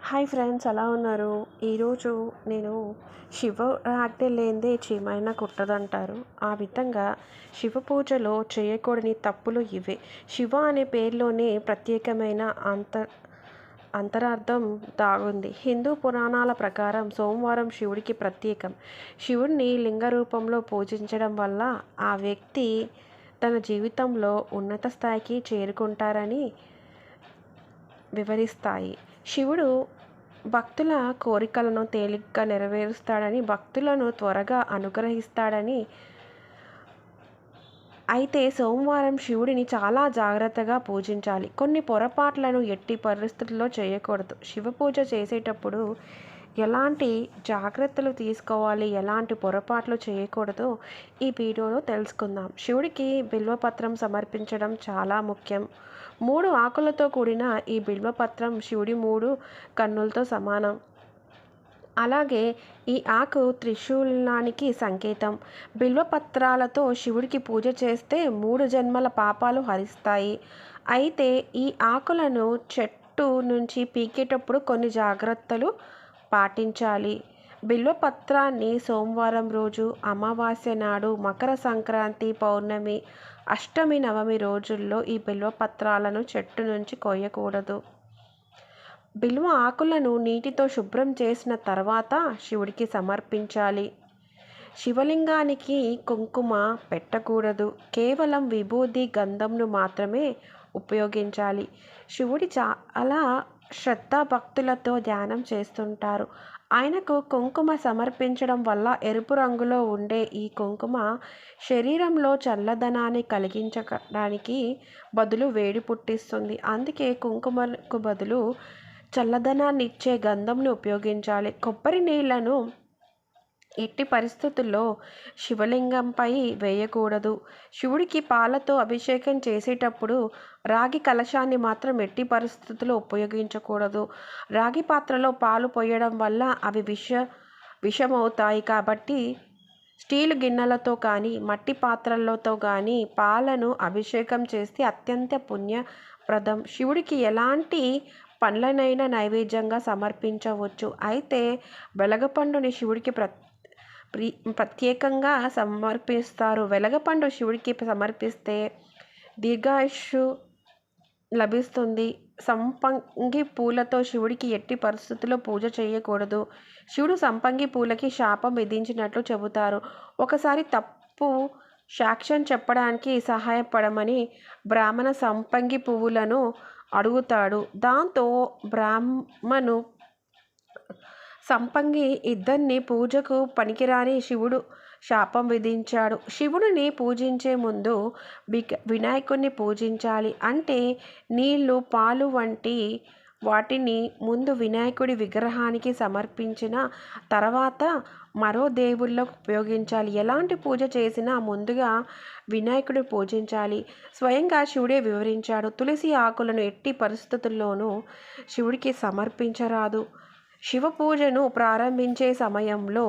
Hi friends, ఎలా ఉన్నారు? ఈరోజు నేను శివ ఆజ్ఞ లేనిదే చీమైనా కుట్టదంటారు. ఆ విధంగా శివ పూజలో చేయకూడని తప్పులు ఇవే. శివ అనే పేరులోనే ప్రత్యేకమైన అంతరార్థం దాగుంది. హిందూ పురాణాల ప్రకారం సోమవారం శివుడికి ప్రత్యేకం. శివుడిని లింగ రూపంలో పూజించడం వల్ల ఆ వ్యక్తి తన జీవితంలో ఉన్నత స్థాయికి చేరుకుంటారని వివరిస్తాయి. శివుడు భక్తుల కోరికలను తేలిగ్గా నెరవేరుస్తాడని, భక్తులను త్వరగా అనుగ్రహిస్తాడని. అయితే సోమవారం శివుడిని చాలా జాగ్రత్తగా పూజించాలి. కొన్ని పొరపాట్లను ఎట్టి పరిస్థితుల్లో చేయకూడదు. శివ పూజ చేసేటప్పుడు ఎలాంటి జాగ్రత్తలు తీసుకోవాలి, ఎలాంటి పొరపాట్లు చేయకూడదో ఈ వీడియోలో తెలుసుకుందాం. శివుడికి బిల్వపత్రం సమర్పించడం చాలా ముఖ్యం. 3 ఆకులతో కూడిన ఈ బిల్వపత్రం శివుడి 3 కన్నులతో సమానం. అలాగే ఈ ఆకు త్రిశూలానికి సంకేతం. బిల్వపత్రాలతో శివుడికి పూజ చేస్తే 3 జన్మల పాపాలు హరిస్తాయి. అయితే ఈ ఆకులను చెట్టు నుంచి పీకేటప్పుడు కొన్ని జాగ్రత్తలు పాటించాలి. బిల్వపత్రాన్ని సోమవారం రోజు, అమావాస్య నాడు, మకర సంక్రాంతి, పౌర్ణమి, అష్టమి, నవమి రోజుల్లో ఈ బిల్వపత్రాలను చెట్టు నుంచి కోయకూడదు. బిల్వ ఆకులను నీటితో శుభ్రం చేసిన తర్వాత శివుడికి సమర్పించాలి. శివలింగానికి కుంకుమ పెట్టకూడదు. కేవలం విభూది, గంధంను మాత్రమే ఉపయోగించాలి. శివుడి చాలా శ్రద్ధాభక్తులతో ధ్యానం చేస్తుంటారు. ఆయనకు కుంకుమ సమర్పించడం వల్ల ఎరుపు రంగులో ఉండే ఈ కుంకుమ శరీరంలో చల్లదనాన్ని కలిగించడానికి బదులు వేడి పుట్టిస్తుంది. అందుకే కుంకుమకు బదులు చల్లదనాన్ని ఇచ్చే గంధంను ఉపయోగించాలి. కొబ్బరి నీళ్లను ఎట్టి పరిస్థితుల్లో శివలింగంపై వేయకూడదు. శివుడికి పాలతో అభిషేకం చేసేటప్పుడు రాగి కలశాన్ని మాత్రం ఎట్టి పరిస్థితుల్లో ఉపయోగించకూడదు. రాగి పాత్రలో పాలు పోయడం వల్ల అవి విషమవుతాయి. కాబట్టి స్టీలు గిన్నెలతో కానీ, మట్టి పాత్రలతో కానీ పాలను అభిషేకం చేస్తే అత్యంత పుణ్యప్రదం. శివుడికి ఎలాంటి పండ్లనైనా నైవేద్యంగా సమర్పించవచ్చు. అయితే వెలగపండుని శివుడికి ప్రత్యేకంగా సమర్పిస్తారు. వెలగపండు శివుడికి సమర్పిస్తే దీర్ఘాయుష్షు లభిస్తుంది. సంపంగి పూలతో శివుడికి ఎట్టి పరిస్థితుల్లో పూజ చేయకూడదు. శివుడు సంపంగి పూలకి శాపం విధించినట్లు చెబుతారు. ఒకసారి తప్పు సాక్ష్యం చెప్పడానికి సహాయపడమని బ్రాహ్మణ సంపంగి పువ్వులను అడుగుతాడు. దాంతో బ్రాహ్మణు సంపంగి ఇద్దరిని పూజకు పనికిరాని శివుడు శాపం విధించాడు. శివుడిని పూజించే ముందు వినాయకుడిని పూజించాలి. అంటే నీళ్లు, పాలు వంటి వాటిని ముందు వినాయకుడి విగ్రహానికి సమర్పించిన తర్వాత మరో దేవుళ్ళకు ఉపయోగించాలి. ఎలాంటి పూజ చేసినా ముందుగా వినాయకుడి పూజించాలి. స్వయంగా శివుడే వివరించాడు. తులసి ఆకులను ఎట్టి పరిస్థితుల్లోనూ శివుడికి సమర్పించరాదు. శివ పూజను ప్రారంభించే సమయంలో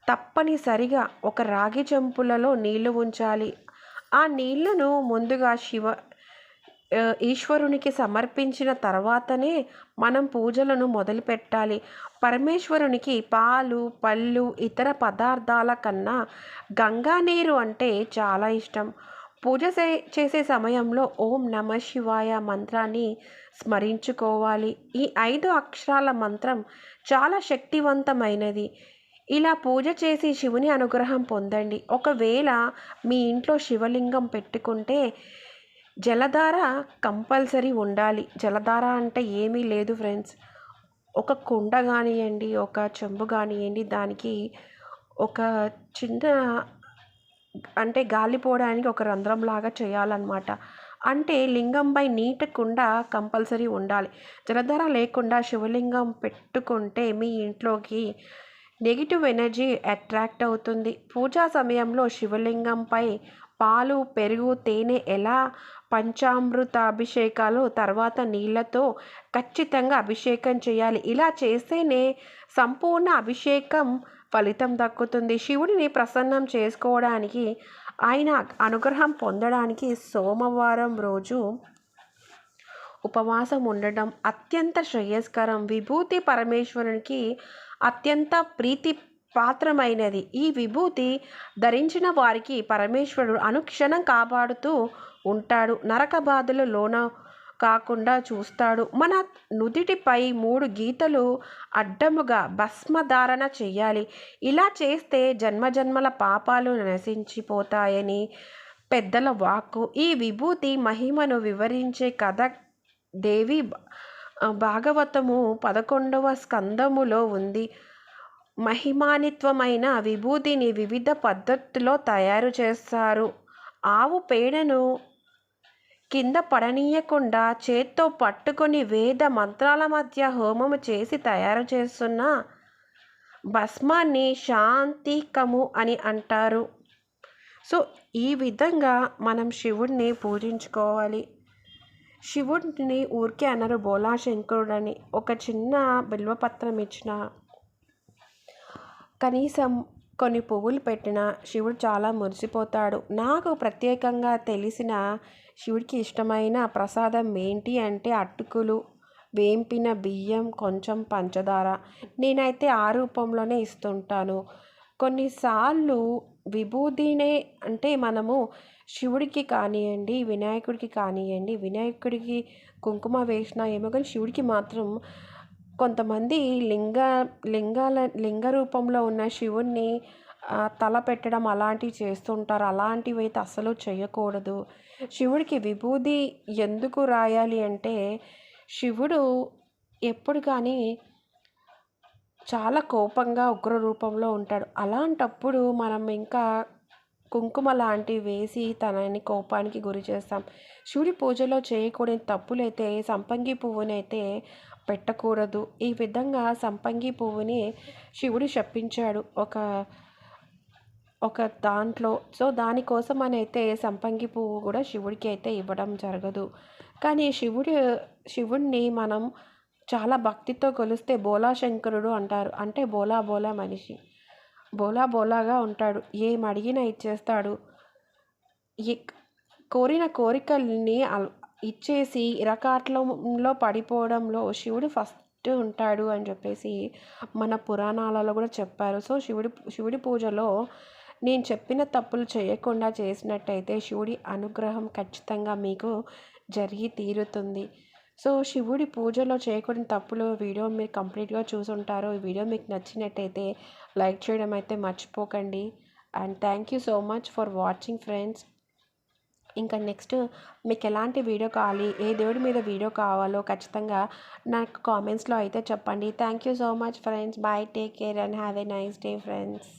తప్పనిసరిగా ఒక రాగి చెంపులలో నీళ్లు ఉంచాలి. ఆ నీళ్లను ముందుగా ఈశ్వరునికి సమర్పించిన తర్వాతనే మనం పూజలను మొదలుపెట్టాలి. పరమేశ్వరునికి పాలు, పళ్ళు, ఇతర పదార్థాల కన్నా గంగా నీరు అంటే చాలా ఇష్టం. పూజ చేసే సమయంలో ఓం నమ శివాయ మంత్రాన్ని స్మరించుకోవాలి. ఈ 5 అక్షరాల మంత్రం చాలా శక్తివంతమైనది. ఇలా పూజ చేసి శివుని అనుగ్రహం పొందండి. ఒకవేళ మీ ఇంట్లో శివలింగం పెట్టుకుంటే జలధార కంపల్సరీ ఉండాలి. జలధార అంటే ఏమీ లేదు ఫ్రెండ్స్. ఒక కుండ కానివ్వండి, ఒక చెంబు కానివ్వండి, దానికి ఒక చిన్న అంటే గాలిపోవడానికి ఒక రంధ్రంలాగా చేయాలన్నమాట. అంటే లింగంపై నీటి కుండ కంపల్సరీ ఉండాలి. జలధార లేకుండా శివలింగం పెట్టుకుంటే మీ ఇంట్లోకి నెగిటివ్ ఎనర్జీ అట్రాక్ట్ అవుతుంది. పూజా సమయంలో శివలింగంపై పాలు, పెరుగు, తేనె ఎలా పంచామృతాభిషేకాలు తర్వాత నీళ్లతో ఖచ్చితంగా అభిషేకం చేయాలి. ఇలా చేస్తేనే సంపూర్ణ అభిషేకం ఫలితం దక్కుతుంది. శివుడిని ప్రసన్నం చేసుకోవడానికి, ఆయన అనుగ్రహం పొందడానికి సోమవారం రోజు ఉపవాసం ఉండడం అత్యంత శ్రేయస్కరం. విభూతి పరమేశ్వరునికి అత్యంత ప్రీతి పాత్రమైనది. ఈ విభూతి ధరించిన వారికి పరమేశ్వరుడు అనుక్షణం కాపాడుతూ ఉంటాడు. నరక బాధలు లోన కాకుండా చూస్తాడు. మన నుదిటిపై 3 గీతలు అడ్డముగా భస్మధారణ చెయ్యాలి. ఇలా చేస్తే జన్మజన్మల పాపాలు నశించిపోతాయని పెద్దల వాక్కు. ఈ విభూతి మహిమను వివరించే కథ దేవి భాగవతము 11వ స్కందములో ఉంది. మహిమానిత్వమైన విభూతిని వివిధ పద్ధతిలో తయారు చేస్తారు. ఆవు పేడను కింద పడనీయకుండా చేత్తో పట్టుకొని వేద మంత్రాల మధ్య హోమము చేసి తయారు చేస్తున్న భస్మాన్ని శాంతికము అని అంటారు. సో ఈ విధంగా మనం శివుడిని పూజించుకోవాలి. శివుడిని ఊరికే అన్నారు బోలా శంకరుడని. ఒక చిన్న బిల్వపత్రం ఇచ్చిన, కనీసం కొన్ని పువ్వులు పెట్టిన శివుడు చాలా మురిసిపోతాడు. నాకు ప్రత్యేకంగా తెలిసిన శివుడికి ఇష్టమైన ప్రసాదం ఏంటి అంటే అటుకులు, వేంపిన బియ్యం, కొంచెం పంచదార. నేనైతే ఆ రూపంలోనే ఇస్తుంటాను. కొన్నిసార్లు విభూదినే అంటే మనము శివుడికి కానివ్వండి, వినాయకుడికి కానివ్వండి, వినాయకుడికి కుంకుమ వేసినా ఏమో కానీ శివుడికి మాత్రం కొంతమంది లింగ రూపంలో ఉన్న శివుణ్ణి తల పెట్టడం అలాంటివి చేస్తుంటారు. అలాంటివి అయితే అస్సలు చేయకూడదు. శివుడికి విభూది ఎందుకు రాయాలి అంటే శివుడు ఎప్పుడు కానీ చాలా కోపంగా ఉగ్ర రూపంలో ఉంటాడు. అలాంటప్పుడు మనం ఇంకా కుంకుమ లాంటివి వేసి తనని కోపానికి గురి చేస్తాం. శివుడి పూజలో చేయకూడని తప్పులైతే సంపంగి పువ్వునైతే పెట్టకూడదు. ఈ విధంగా సంపంగి పువ్వుని శివుడు శపించాడు ఒక దాంట్లో. సో దానికోసం అని అయితే సంపంగి పువ్వు కూడా శివుడికి అయితే ఇవ్వడం జరగదు. కానీ శివుడిని మనం చాలా భక్తితో కొలిస్తే బోలా శంకరుడు అంటారు. అంటే బోలా మనిషి, బోలాగా ఉంటాడు. ఏం అడిగినా ఇచ్చేస్తాడు. కోరిన కోరికల్ని ఇచ్చేసి ఇరకాటంలో పడిపోవడంలో శివుడు ఫస్ట్ ఉంటాడు అని చెప్పేసి మన పురాణాలలో కూడా చెప్పారు. సో శివుడి పూజలో నేను చెప్పిన తప్పులు చేయకుండా చేసినట్టయితే శివుడి అనుగ్రహం ఖచ్చితంగా మీకు జరిగి తీరుతుంది. సో శివుడి పూజలో చేయకూడని తప్పులు వీడియో మీరు కంప్లీట్గా చూసుంటారు. ఈ వీడియో మీకు నచ్చినట్టయితే లైక్ చేయడం అయితే మర్చిపోకండి. And thank you so much for watching friends. ఇంకా నెక్స్ట్ మీకు ఎలాంటి వీడియో కావాలి, ఏ దేవుడి మీద వీడియో కావాలో ఖచ్చితంగా నాకు కామెంట్స్లో అయితే చెప్పండి. Thank you so much friends. Bye, take care and have a nice day friends.